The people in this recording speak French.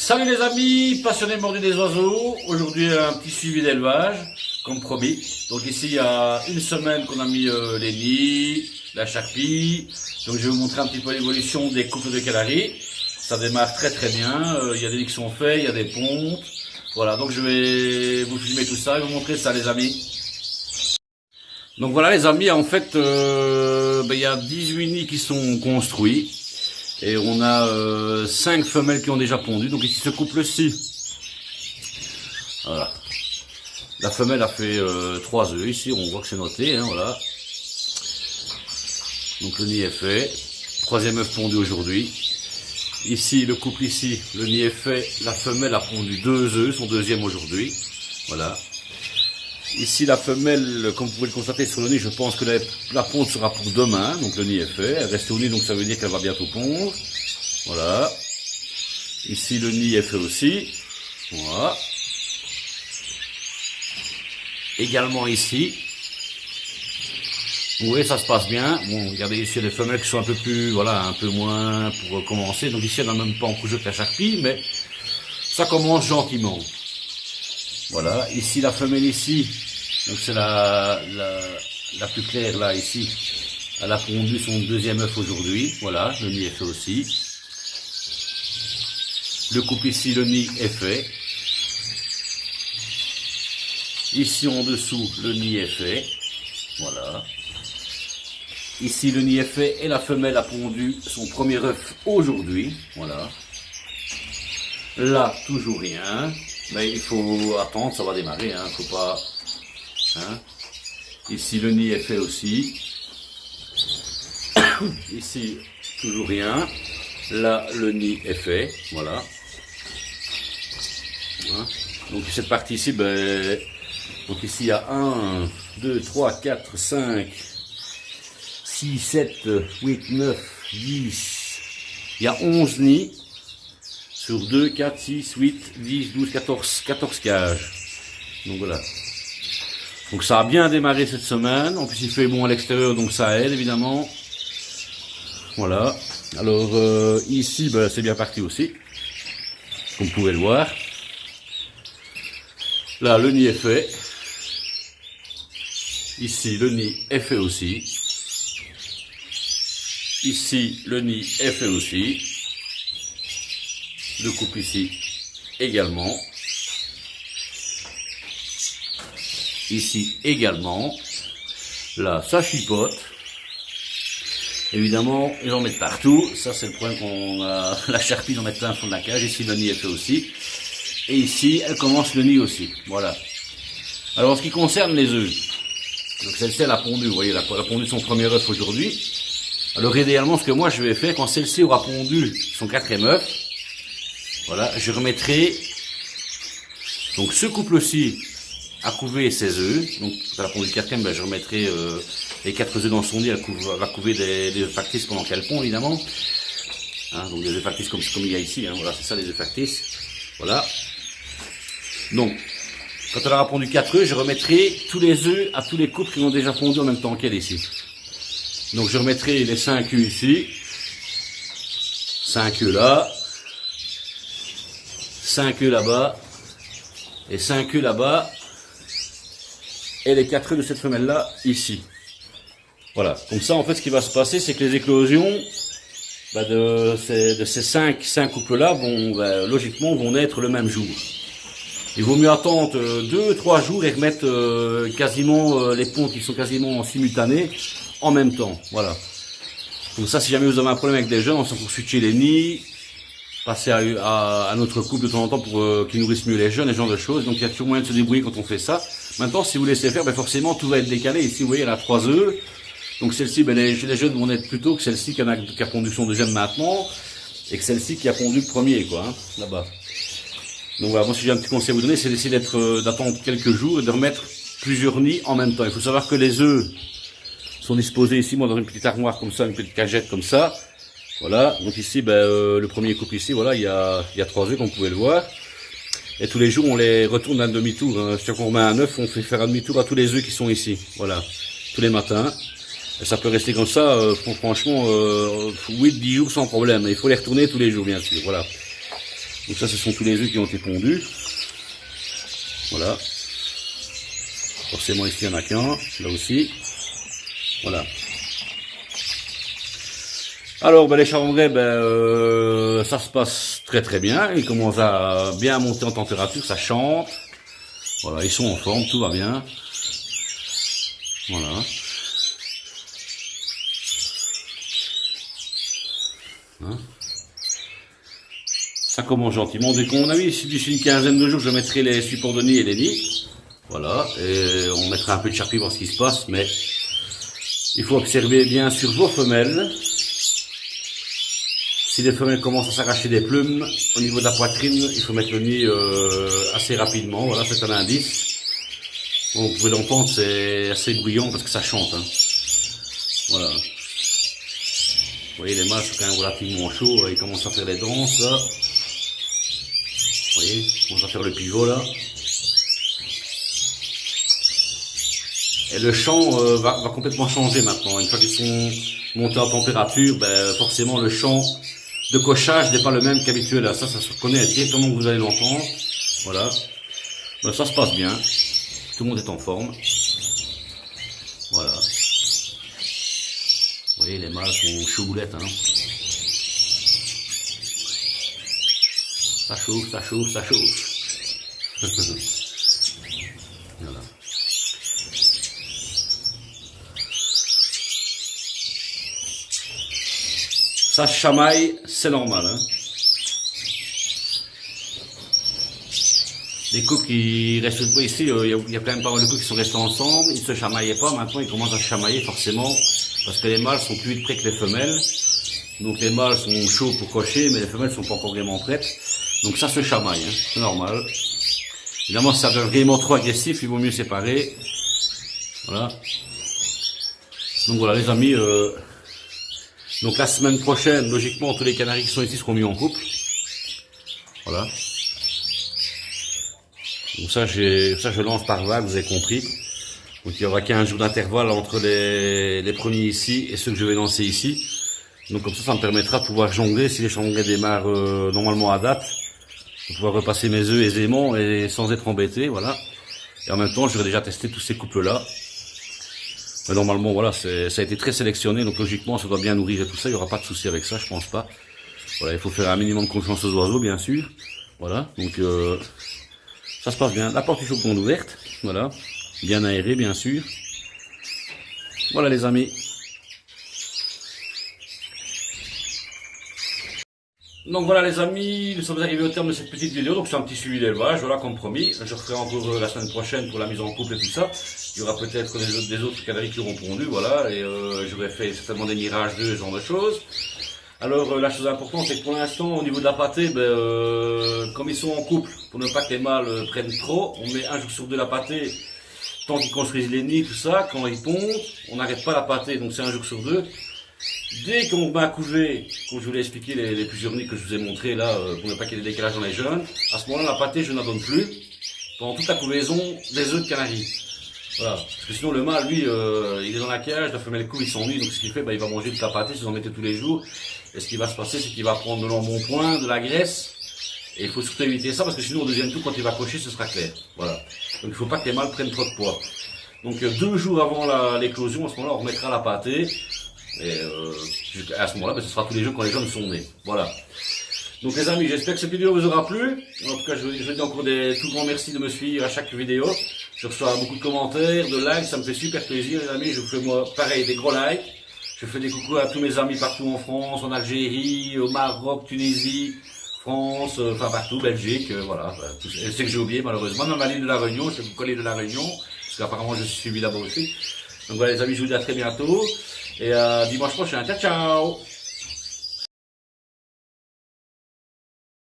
Salut les amis, passionnés mordus des oiseaux. Aujourd'hui un petit suivi d'élevage, comme promis. Donc ici il y a une semaine qu'on a mis les nids, la charpie. Donc je vais vous montrer un petit peu l'évolution des couples de canaris. Ça démarre très très bien, il y a des nids qui sont faits, il y a des pontes. Voilà, donc je vais vous filmer tout ça et vous montrer ça les amis. Donc voilà les amis, en fait il y a 18 nids qui sont construits. Et on a 5 femelles qui ont déjà pondu. Donc ici ce couple-ci. Voilà. La femelle a fait 3 œufs. Ici on voit que c'est noté. Hein, voilà. Donc le nid est fait. 3e œuf pondu aujourd'hui. Ici le couple ici, le nid est fait. La femelle a pondu 2 œufs, son 2e aujourd'hui. Voilà. Ici la femelle, comme vous pouvez le constater sur le nid, je pense que la ponte sera pour demain, donc le nid est fait. Elle reste au nid, donc ça veut dire qu'elle va bientôt pondre. Voilà. Ici le nid est fait aussi. Voilà. Également ici. Vous voyez, ça se passe bien. Bon, regardez ici, il y a des femelles qui sont un peu plus, voilà, un peu moins pour commencer. Donc ici, elle n'a même pas encouché que la charpie, mais ça commence gentiment. Voilà, ici la femelle ici, donc c'est la plus claire là ici, elle a pondu son 2e œuf aujourd'hui, voilà, le nid est fait aussi. Le couple ici, le nid est fait. Ici en dessous, le nid est fait, voilà. Ici le nid est fait et la femelle a pondu son 1er œuf aujourd'hui, voilà. Là, toujours rien. Mais il faut attendre, ça va démarrer, hein, faut pas, hein. Ici le nid est fait aussi. Ici toujours rien. Là le nid est fait, voilà. Hein. Donc cette partie ici, donc ici il y a 1, 2, 3, 4, 5, 6, 7, 8, 9, 10. Il y a 11 nids. Sur 2, 4, 6, 8, 10, 12, 14 cages. Donc voilà. Donc ça a bien démarré cette semaine. En plus il fait bon à l'extérieur, donc ça aide évidemment. Voilà. Alors ici, c'est bien parti aussi. Comme vous pouvez le voir. Là, le nid est fait. Ici, le nid est fait aussi. Ici, le nid est fait aussi. Le couple ici également. Ici également. Là, ça chipote. Évidemment, ils en mettent partout. Ça, c'est le problème qu'on a. La charpie, ils en mettent plein le fond de la cage. Ici, le nid est fait aussi. Et ici, elle commence le nid aussi. Voilà. Alors, en ce qui concerne les œufs. Donc, celle-ci, elle a pondu. Vous voyez, elle a pondu son 1er œuf aujourd'hui. Alors, idéalement, ce que moi, je vais faire, quand celle-ci aura pondu son 4e œuf, voilà, je remettrai donc ce couple-ci à couver ses œufs. Donc, à la pondu du 4e, je remettrai les 4 œufs dans son nid. Elle va couver des œufs factices pendant qu'elle pond, évidemment. Hein, donc des œufs factices comme il y a ici. Hein, voilà, c'est ça les œufs factices. Voilà. Donc, quand elle aura pondu 4 œufs, je remettrai tous les œufs à tous les couples qui ont déjà pondu en même temps qu'elle ici. Donc, je remettrai les 5 œufs ici, 5 œufs là. 5 œufs là-bas, et 5 œufs là-bas, et les 4 œufs de cette femelle-là, ici. Voilà, comme ça, en fait, ce qui va se passer, c'est que les éclosions de ces 5 couples-là, logiquement, vont naître le même jour. Il vaut mieux attendre 2-3 jours et remettre quasiment les pontes qui sont quasiment simultanées en même temps. Voilà. Comme ça, si jamais vous avez un problème avec des jeunes, on s'en pour switcher les nids, passer à notre couple de temps en temps pour qu'ils nourrissent mieux les jeunes, et ce genre de choses. Donc il y a toujours moyen de se débrouiller quand on fait ça. Maintenant, si vous laissez faire, forcément tout va être décalé. Ici, vous voyez, elle a 3 œufs. Donc celle-ci, les jeunes vont naître plus tôt que celle-ci qui a pondu son 2e maintenant, et que celle-ci qui a pondu le 1er, quoi, hein, là-bas. Donc voilà, moi si j'ai un petit conseil à vous donner, c'est d'essayer d'attendre quelques jours et de remettre plusieurs nids en même temps. Il faut savoir que les œufs sont disposés ici, moi dans une petite armoire comme ça, une petite cagette comme ça. Voilà, donc ici, le premier couple ici, voilà, il y a 3 œufs, comme vous pouvez le voir. Et tous les jours, on les retourne à un demi-tour. Hein. Chaque fois qu'on met un œuf, on fait faire un demi-tour à tous les œufs qui sont ici. Voilà, tous les matins. Et ça peut rester comme ça, franchement, 8-10 jours sans problème. Il faut les retourner tous les jours, bien sûr. Voilà. Donc ça, ce sont tous les œufs qui ont été pondus. Voilà. Forcément, ici, il n'y en a qu'un. Là aussi. Voilà. Alors, les chavrets, ça se passe très très bien. Ils commencent à bien monter en température, ça chante. Voilà, ils sont en forme, tout va bien. Voilà. Hein, ça commence gentiment. Dès qu'on a mis d'ici une quinzaine de jours, je mettrai les supports de nid et les nids. Voilà, et on mettra un peu de charpie voir ce qui se passe, mais il faut observer bien sûr vos femelles. Si les femelles commencent à s'arracher des plumes au niveau de la poitrine, il faut mettre le nid assez rapidement. Voilà, c'est un indice. Bon, vous pouvez l'entendre, c'est assez bruyant parce que ça chante. Hein. Voilà. Vous voyez, les mâles sont quand même relativement chauds. Ils commencent à faire les danses là. Vous voyez, ils commencent à faire le pivot là. Et le chant va complètement changer maintenant. Une fois qu'ils sont montés en température, forcément le chant de cochage n'est pas le même qu'habituel. Ça se reconnaît directement que vous allez l'entendre. Voilà. Ça se passe bien. Tout le monde est en forme. Voilà. Vous voyez, les mâles sont chauds boulettes. Hein. Ça chauffe, ça chauffe, ça chauffe. Voilà. Ça chamaille, c'est normal. Hein. Les couples qui restent ici, il y a quand même pas mal de couples qui sont restés ensemble, ils ne se chamaillaient pas, maintenant ils commencent à se chamailler forcément, parce que les mâles sont plus vite prêts que les femelles. Donc les mâles sont chauds pour cocher, mais les femelles sont pas encore vraiment prêtes. Donc ça se chamaille, hein, c'est normal. Évidemment, si ça devient vraiment trop agressif, il vaut mieux séparer. Voilà. Donc voilà les amis, donc la semaine prochaine, logiquement, tous les canaris qui sont ici seront mis en couple. Voilà. Donc ça, je lance par vague, vous avez compris. Donc il y aura 15 jours d'intervalle entre les premiers ici et ceux que je vais lancer ici. Donc comme ça me permettra de pouvoir jongler, si les chanvrets démarrent normalement à date, de pouvoir repasser mes œufs aisément et sans être embêté, voilà. Et en même temps, j'aurais déjà testé tous ces couples-là. Mais normalement, voilà, ça a été très sélectionné, donc logiquement, ça doit bien nourrir et tout ça, il n'y aura pas de souci avec ça, je pense pas. Voilà, il faut faire un minimum de confiance aux oiseaux, bien sûr. Voilà, donc ça se passe bien. La porte, il faut qu'on ouverte, voilà, bien aérée, bien sûr. Voilà les amis. Donc voilà les amis, nous sommes arrivés au terme de cette petite vidéo, donc c'est un petit suivi d'élevage, voilà comme promis. Je referai encore la semaine prochaine pour la mise en couple et tout ça. Il y aura peut-être des autres canaris qui auront pondu, voilà, et j'aurai fait certainement des mirages d'œufs, ce genre de choses. Alors la chose importante, c'est que pour l'instant, au niveau de la pâtée, comme ils sont en couple, pour ne pas que les mâles prennent trop, on met un jour sur deux la pâtée, tant qu'ils construisent les nids, tout ça, quand ils pondent, on n'arrête pas la pâtée, donc c'est un jour sur deux. Dès qu'on va couver, comme je vous l'ai expliqué, les plusieurs nids que je vous ai montré là, pour ne pas qu'il y ait des décalages dans les jeunes, à ce moment-là, la pâtée, je n'en donne plus, pendant toute la couvaison des œufs de canaris. Voilà, parce que sinon le mâle, lui, il est dans la cage, la femelle couve, il s'ennuie, donc ce qu'il fait, il va manger de la pâtée, si vous en mettez tous les jours, et ce qui va se passer, c'est qu'il va prendre de l'embonpoint, de la graisse, et il faut surtout éviter ça, parce que sinon au deuxième tour, quand il va cocher, ce sera clair. Voilà, donc il ne faut pas que les mâles prennent trop de poids. Donc 2 jours avant l'éclosion, à ce moment-là, on remettra la pâtée. Et à ce moment-là, ce sera tous les jours quand les jeunes sont nés. Voilà. Donc les amis, j'espère que cette vidéo vous aura plu. En tout cas, je vous dis encore des tout grands merci de me suivre à chaque vidéo. Je reçois beaucoup de commentaires, de likes, ça me fait super plaisir les amis. Je vous fais moi pareil des gros likes. Je fais des coucous à tous mes amis partout en France, en Algérie, au Maroc, Tunisie, France, enfin partout, Belgique, voilà. Je sais que j'ai oublié malheureusement, même à l'île de la Réunion, je vais vous coller de la Réunion, parce qu'apparemment je suis suivi là-bas aussi. Donc voilà les amis, je vous dis à très bientôt. Et dimanche prochain. Ciao, ciao!